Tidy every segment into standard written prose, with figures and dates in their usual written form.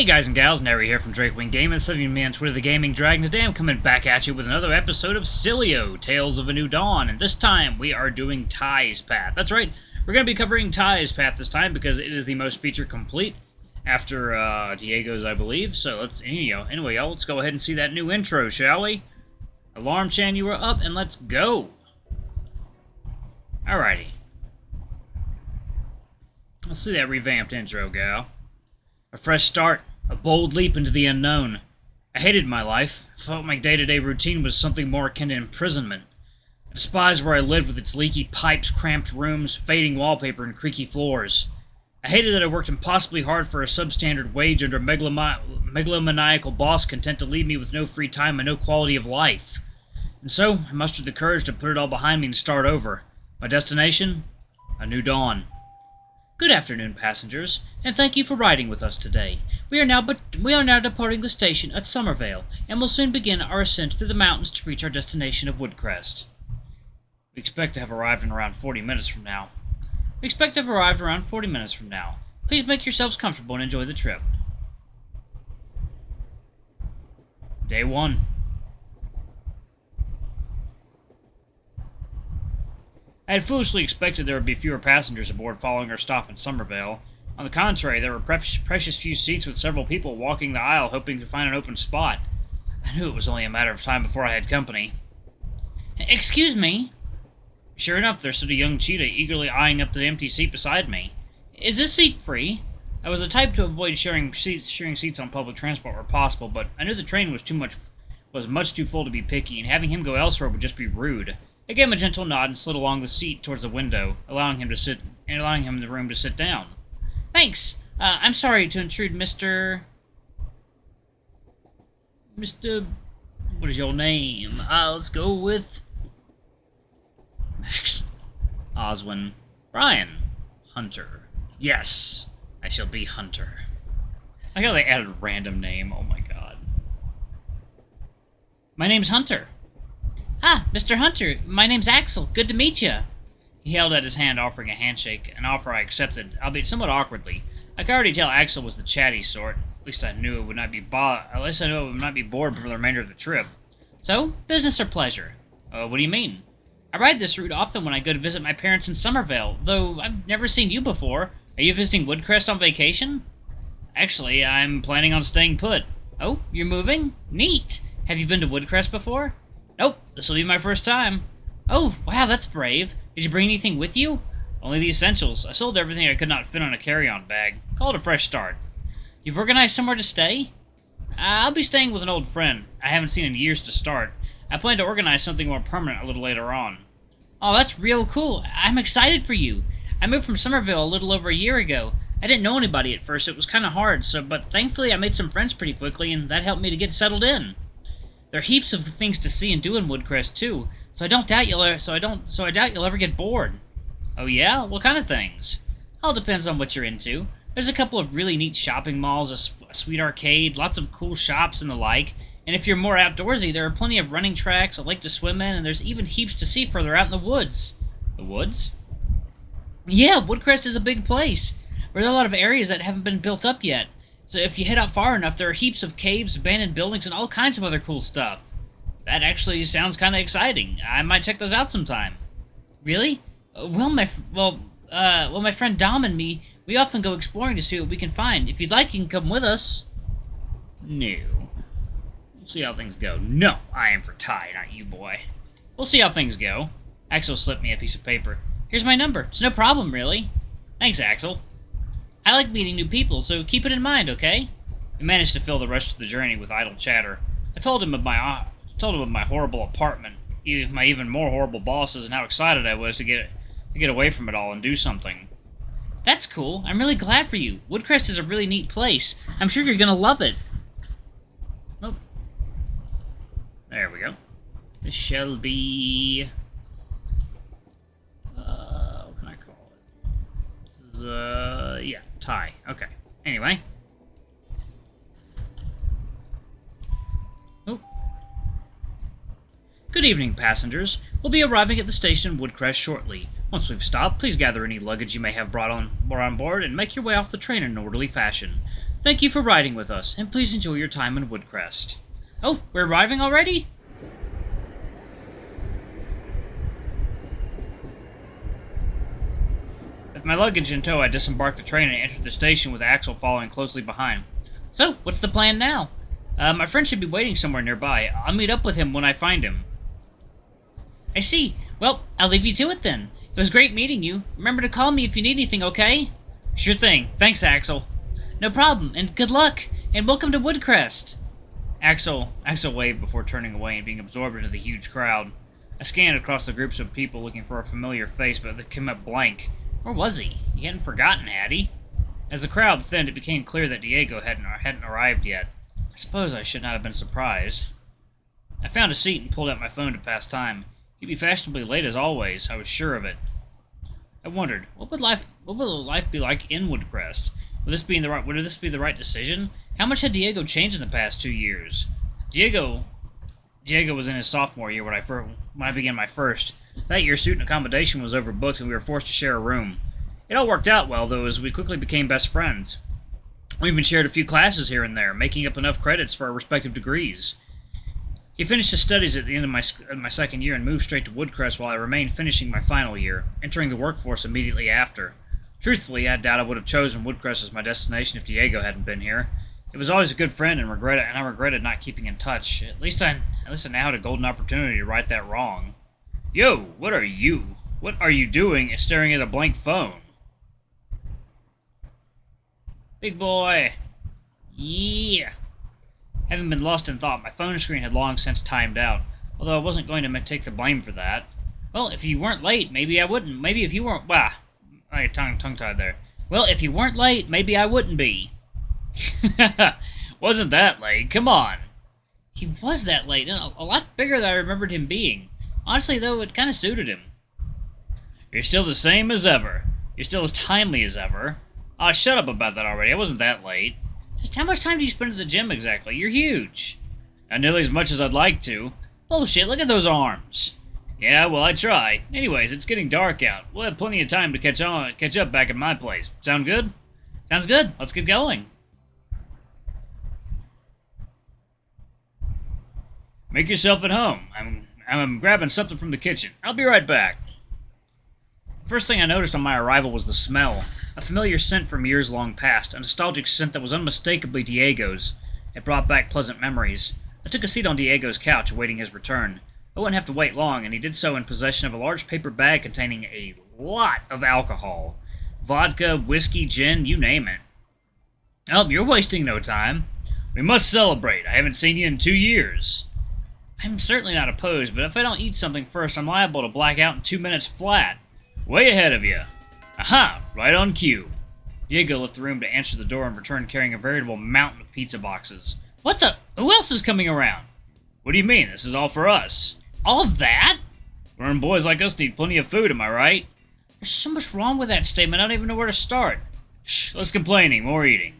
Hey guys and gals, Nary here from Drakewing Gaming, some of you me on Twitter, the Gaming Dragon. Today I'm coming back at you with another episode of Sileo, Tales of a New Dawn, and this time we are doing Ty's Path. That's right, we're going to be covering Ty's Path this time because it is the most feature complete after Diego's, I believe. So let's, anyway, y'all, let's go ahead and see that new intro, shall we? Alarm Chan, you are up, and let's go. Alrighty. Let's see that revamped intro, gal. A fresh start, a bold leap into the unknown. I hated my life. I felt my day-to-day routine was something more akin to imprisonment. I despised where I lived with its leaky pipes, cramped rooms, fading wallpaper, and creaky floors. I hated that I worked impossibly hard for a substandard wage under a megalomaniacal boss content to leave me with no free time and no quality of life. And so, I mustered the courage to put it all behind me and start over. My destination? A new dawn. Good afternoon, passengers, and thank you for riding with us today. We are now departing the station at Summervale, and will soon begin our ascent through the mountains to reach our destination of Woodcrest. We expect to have arrived in around 40 minutes from now. Please make yourselves comfortable and enjoy the trip. Day 1. I had foolishly expected there would be fewer passengers aboard following our stop in Summervale. On the contrary, there were precious few seats with several people walking the aisle hoping to find an open spot. I knew it was only a matter of time before I had company. Excuse me? Sure enough, there stood a young cheetah eagerly eyeing up the empty seat beside me. Is this seat free? I was the type to avoid sharing seats on public transport where possible, but I knew the train was much too full to be picky, and having him go elsewhere would just be rude. I gave him a gentle nod and slid along the seat towards the window, allowing him the room to sit down. Thanks. I'm sorry to intrude, Mr. What is your name? Let's go with Max. Oswin. Brian. Hunter. Yes, I shall be Hunter. I got they added a random name. Oh my god. My name's Hunter. Ah, Mr. Hunter, my name's Axel. Good to meet you. He held out his hand, offering a handshake, an offer I accepted, albeit somewhat awkwardly. I could already tell Axel was the chatty sort. At least I knew it would not be bored for the remainder of the trip. So, business or pleasure? What do you mean? I ride this route often when I go to visit my parents in Summervale, though I've never seen you before. Are you visiting Woodcrest on vacation? Actually, I'm planning on staying put. Oh, you're moving? Neat. Have you been to Woodcrest before? Nope, this will be my first time. Oh, wow, that's brave. Did you bring anything with you? Only the essentials. I sold everything I could not fit on a carry-on bag. Call it a fresh start. You've organized somewhere to stay? I'll be staying with an old friend I haven't seen in years to start. I plan to organize something more permanent a little later on. Oh, that's real cool. I'm excited for you. I moved from Summerville a little over a year ago. I didn't know anybody at first. It was kind of hard, but thankfully I made some friends pretty quickly, and that helped me to get settled in. There are heaps of things to see and do in Woodcrest too, so I doubt you'll ever get bored. Oh yeah? What kind of things? All depends on what you're into. There's a couple of really neat shopping malls, a sweet arcade, lots of cool shops and the like, and if you're more outdoorsy, there are plenty of running tracks, a lake to swim in, and there's even heaps to see further out in the woods. The woods? Yeah, Woodcrest is a big place. There are a lot of areas that haven't been built up yet. So if you head out far enough, there are heaps of caves, abandoned buildings, and all kinds of other cool stuff. That actually sounds kind of exciting. I might check those out sometime. Really? My friend Dom and me, we often go exploring to see what we can find. If you'd like, you can come with us. No. We'll see how things go. No, I am for Ty, not you, boy. We'll see how things go. Axel slipped me a piece of paper. Here's my number. It's no problem, really. Thanks, Axel. I like meeting new people, so keep it in mind, okay? We managed to fill the rest of the journey with idle chatter. I told him of my horrible apartment, my even more horrible bosses, and how excited I was to get away from it all and do something. That's cool. I'm really glad for you. Woodcrest is a really neat place. I'm sure you're gonna love it. Oh. There we go. This shall be... what can I call it? This is, yeah. Ty. Okay. Anyway. Oh. Good evening, passengers. We'll be arriving at the station in Woodcrest shortly. Once we've stopped, please gather any luggage you may have brought on board and make your way off the train in an orderly fashion. Thank you for riding with us, and please enjoy your time in Woodcrest. Oh, we're arriving already? With my luggage in tow, I disembarked the train and entered the station with Axel following closely behind. So, what's the plan now? My friend should be waiting somewhere nearby. I'll meet up with him when I find him. I see. Well, I'll leave you to it then. It was great meeting you. Remember to call me if you need anything, okay? Sure thing. Thanks, Axel. No problem, and good luck, and welcome to Woodcrest. Axel waved before turning away and being absorbed into the huge crowd. I scanned across the groups of people looking for a familiar face, but they came up blank. Where was he? He hadn't forgotten, had he? As the crowd thinned, it became clear that Diego hadn't arrived yet. I suppose I should not have been surprised. I found a seat and pulled out my phone to pass time. He'd be fashionably late as always, I was sure of it. I wondered, what would life be like in Woodcrest? Would this be the right decision? How much had Diego changed in the past 2 years? Diego was in his sophomore year when I began my first. That year, student accommodation was overbooked and we were forced to share a room. It all worked out well, though, as we quickly became best friends. We even shared a few classes here and there, making up enough credits for our respective degrees. He finished his studies at the end of my second year and moved straight to Woodcrest while I remained finishing my final year, entering the workforce immediately after. Truthfully, I doubt I would have chosen Woodcrest as my destination if Diego hadn't been here. He was always a good friend and I regretted not keeping in touch. At least I now had a golden opportunity to right that wrong. Yo, what are you doing staring at a blank phone? Big boy. Yeah. Having been lost in thought, my phone screen had long since timed out, although I wasn't going to take the blame for that. Well, if you weren't late, maybe I wouldn't. Maybe if you weren't... I got tongue-tied there. Well, if you weren't late, maybe I wouldn't be. Wasn't that late? Come on. He was that late, and a lot bigger than I remembered him being. Honestly, though, it kind of suited him. You're still the same as ever. You're still as timely as ever. Aw, shut up about that already. I wasn't that late. Just how much time do you spend at the gym exactly? You're huge. Not nearly as much as I'd like to. Bullshit, look at those arms. Yeah, well, I try. Anyways, it's getting dark out. We'll have plenty of time to catch up back at my place. Sound good? Sounds good. Let's get going. Make yourself at home. I'm grabbing something from the kitchen. I'll be right back. The first thing I noticed on my arrival was the smell. A familiar scent from years long past, a nostalgic scent that was unmistakably Diego's. It brought back pleasant memories. I took a seat on Diego's couch, awaiting his return. I wouldn't have to wait long, and he did so in possession of a large paper bag containing a lot of alcohol. Vodka, whiskey, gin, you name it. Oh, you're wasting no time. We must celebrate. I haven't seen you in 2 years. I'm certainly not opposed, but if I don't eat something first, I'm liable to black out in 2 minutes flat. Way ahead of you. Aha! Right on cue. Diego left the room to answer the door and returned carrying a veritable mountain of pizza boxes. What the? Who else is coming around? What do you mean? This is all for us. All of that? Grown boys like us need plenty of food, am I right? There's so much wrong with that statement, I don't even know where to start. Shh, less complaining, more eating.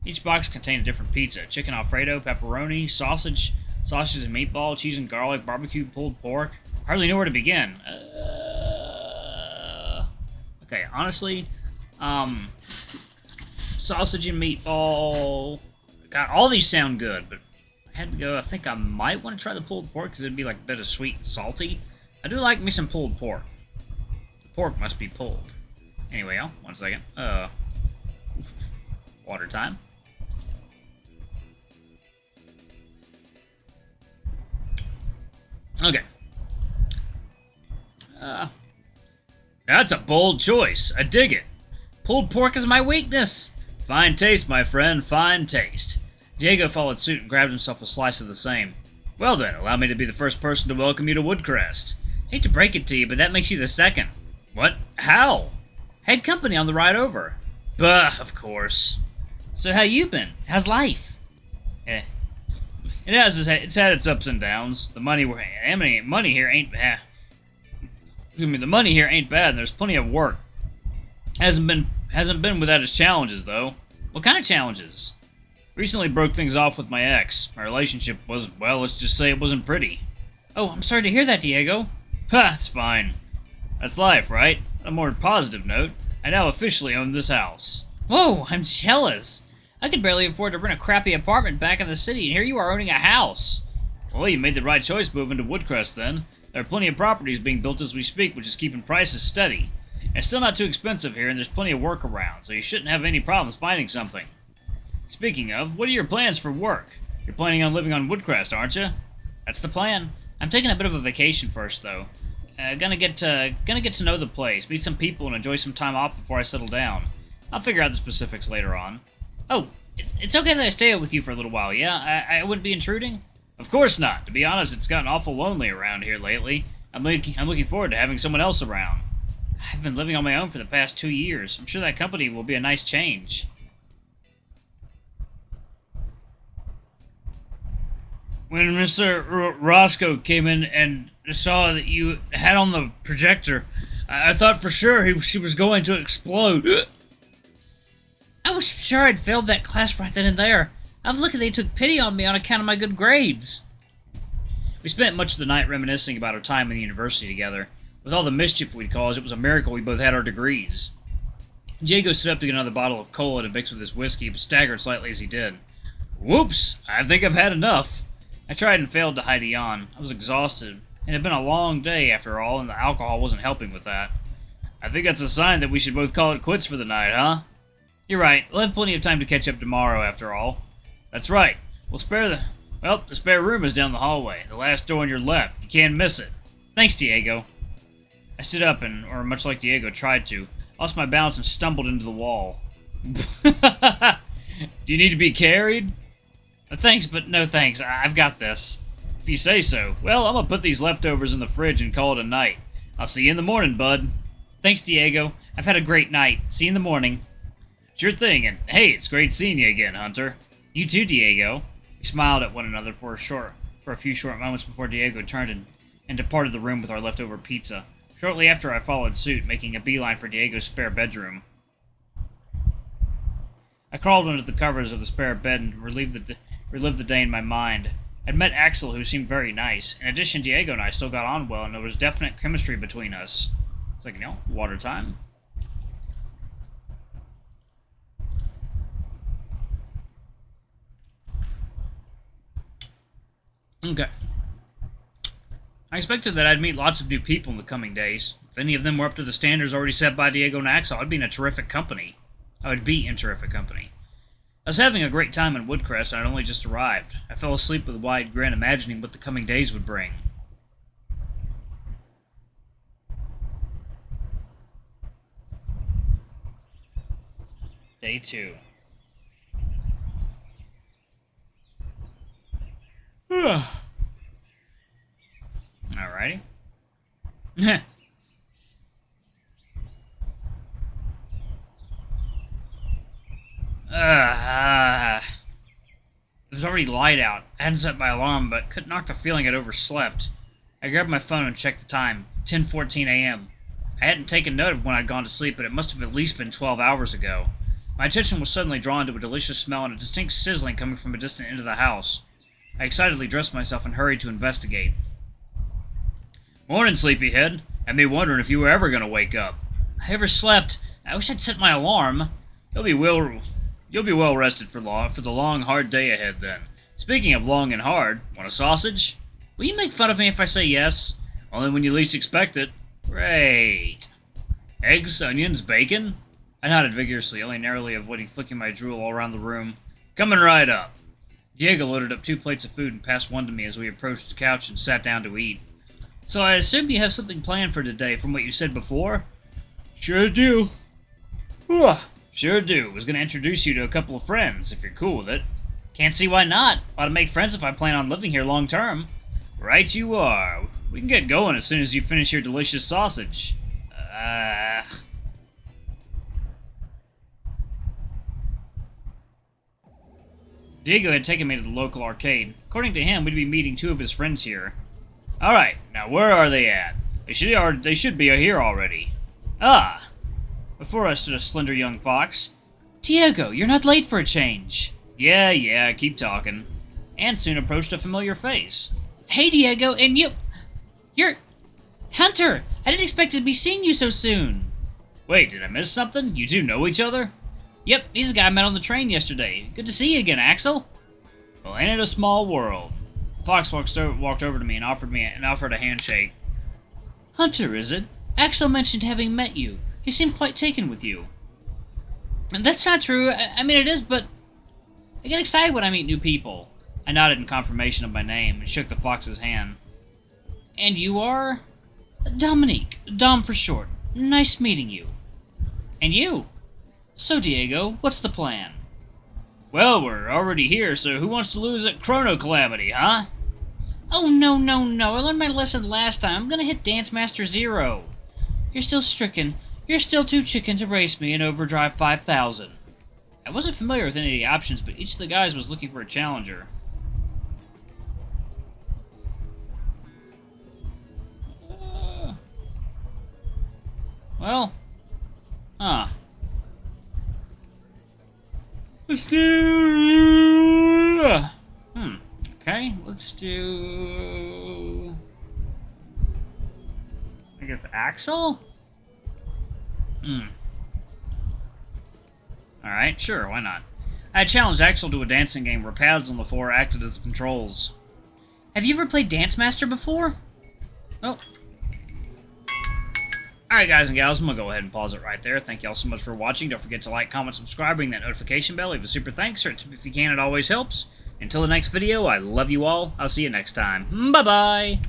Each box contained a different pizza. Chicken Alfredo, pepperoni, sausage and meatball, cheese and garlic, barbecue, pulled pork. Hardly know where to begin. Okay, honestly, sausage and meatball. God, all these sound good, but I had to go. I think I might want to try the pulled pork because it'd be like a bit of sweet and salty. I do like me some pulled pork. Pork must be pulled. Anyway, 1 second. Water time. Okay. That's a bold choice. I dig it. Pulled pork is my weakness. Fine taste, my friend, fine taste. Diego followed suit and grabbed himself a slice of the same. Well then, allow me to be the first person to welcome you to Woodcrest. Hate to break it to you, but that makes you the second. What? How? Had company on the ride over. Bah, of course. So how you been? How's life? It's had its ups and downs. The money here ain't bad. The money here ain't bad, and there's plenty of work. Hasn't been without its challenges, though. What kind of challenges? Recently broke things off with my ex. My relationship was, well, let's just say it wasn't pretty. Oh, I'm sorry to hear that, Diego. Ha, it's fine. That's life, right? On a more positive note, I now officially own this house. Whoa, I'm jealous. I could barely afford to rent a crappy apartment back in the city, and here you are owning a house. Well, you made the right choice moving to Woodcrest, then. There are plenty of properties being built as we speak, which is keeping prices steady. And it's still not too expensive here, and there's plenty of work around, so you shouldn't have any problems finding something. Speaking of, what are your plans for work? You're planning on living on Woodcrest, aren't you? That's the plan. I'm taking a bit of a vacation first, though. Gonna get to know the place, meet some people, and enjoy some time off before I settle down. I'll figure out the specifics later on. Oh, it's okay that I stay with you for a little while, yeah? I wouldn't be intruding? Of course not. To be honest, it's gotten awful lonely around here lately. I'm looking forward to having someone else around. I've been living on my own for the past 2 years. I'm sure that company will be a nice change. When Mr. Roscoe came in and saw that you had on the projector, I thought for sure she was going to explode. I was sure I'd failed that class right then and there. I was lucky they took pity on me on account of my good grades. We spent much of the night reminiscing about our time in the university together. With all the mischief we'd caused, it was a miracle we both had our degrees. Diego stood up to get another bottle of cola to mix with his whiskey, but staggered slightly as he did. Whoops! I think I've had enough. I tried and failed to hide a yawn. I was exhausted. It had been a long day, after all, and the alcohol wasn't helping with that. I think that's a sign that we should both call it quits for the night, huh? You're right. We'll have plenty of time to catch up tomorrow, after all. That's right. The spare room is down the hallway. The last door on your left. You can't miss it. Thanks, Diego. I stood up and, or much like Diego tried to, lost my balance and stumbled into the wall. Do you need to be carried? Thanks, but no thanks. I've got this. If you say so. Well, I'm gonna put these leftovers in the fridge and call it a night. I'll see you in the morning, bud. Thanks, Diego. I've had a great night. See you in the morning. Sure thing, and hey, it's great seeing you again, Hunter. You too, Diego. We smiled at one another for a few short moments before Diego turned and departed the room with our leftover pizza. Shortly after, I followed suit, making a beeline for Diego's spare bedroom. I crawled under the covers of the spare bed and relived the day in my mind. I'd met Axel, who seemed very nice. In addition, Diego and I still got on well, and there was definite chemistry between us. It's like, water time. Okay. I expected that I'd meet lots of new people in the coming days. If any of them were up to the standards already set by Diego and Axel, I'd be in terrific company. I was having a great time in Woodcrest, and I'd only just arrived. I fell asleep with a wide grin, imagining what the coming days would bring. Day 2. Alrighty. It was already light out. I hadn't set my alarm, but couldn't knock the feeling I'd overslept. I grabbed my phone and checked the time. 10:14 a.m. I hadn't taken note of when I'd gone to sleep, but it must have at least been 12 hours ago. My attention was suddenly drawn to a delicious smell and a distinct sizzling coming from a distant end of the house. I excitedly dressed myself and hurried to investigate. Morning, sleepyhead. Had me wondering if you were ever going to wake up. I overslept. I wish I'd set my alarm. You'll be well rested for the long, hard day ahead, then. Speaking of long and hard, want a sausage? Will you make fun of me if I say yes? Only when you least expect it. Great. Eggs, onions, bacon? I nodded vigorously, only narrowly avoiding flicking my drool all around the room. Coming right up. Diego loaded up 2 plates of food and passed one to me as we approached the couch and sat down to eat. So I assume you have something planned for today from what you said before? Sure do. Sure do. Was going to introduce you to a couple of friends, if you're cool with it. Can't see why not. Ought to make friends if I plan on living here long term. Right you are. We can get going as soon as you finish your delicious sausage. Diego had taken me to the local arcade. According to him, we'd be meeting 2 of his friends here. Alright, now where are they at? They should be here already. Ah! Before us stood a slender young fox. Diego, you're not late for a change. Yeah, keep talking. And soon approached a familiar face. Hey, Diego, and you're... Hunter! I didn't expect to be seeing you so soon. Wait, did I miss something? You two know each other? Yep, he's the guy I met on the train yesterday. Good to see you again, Axel. Well, ain't it a small world? Fox walked over to me and offered a handshake. Hunter, is it? Axel mentioned having met you. He seemed quite taken with you. And that's not true. I mean, it is, but I get excited when I meet new people. I nodded in confirmation of my name and shook the fox's hand. And you are? Dominique. Dom for short. Nice meeting you. And you? So, Diego, what's the plan? Well, we're already here, so who wants to lose at Chrono Calamity, huh? Oh, no. I learned my lesson last time. I'm gonna hit Dance Master 0. You're still stricken. You're still too chicken to race me in Overdrive 5000. I wasn't familiar with any of the options, but each of the guys was looking for a challenger. Well, let's do... Okay, let's do... I guess Axel? Alright, sure, why not? I challenged Axel to a dancing game where pads on the floor acted as controls. Have you ever played Dance Master before? Oh. Alright guys and gals, I'm going to go ahead and pause it right there. Thank y'all so much for watching. Don't forget to like, comment, subscribe, ring that notification bell, leave a super thanks, or a tip if you can, it always helps. Until the next video, I love you all. I'll see you next time. Bye-bye!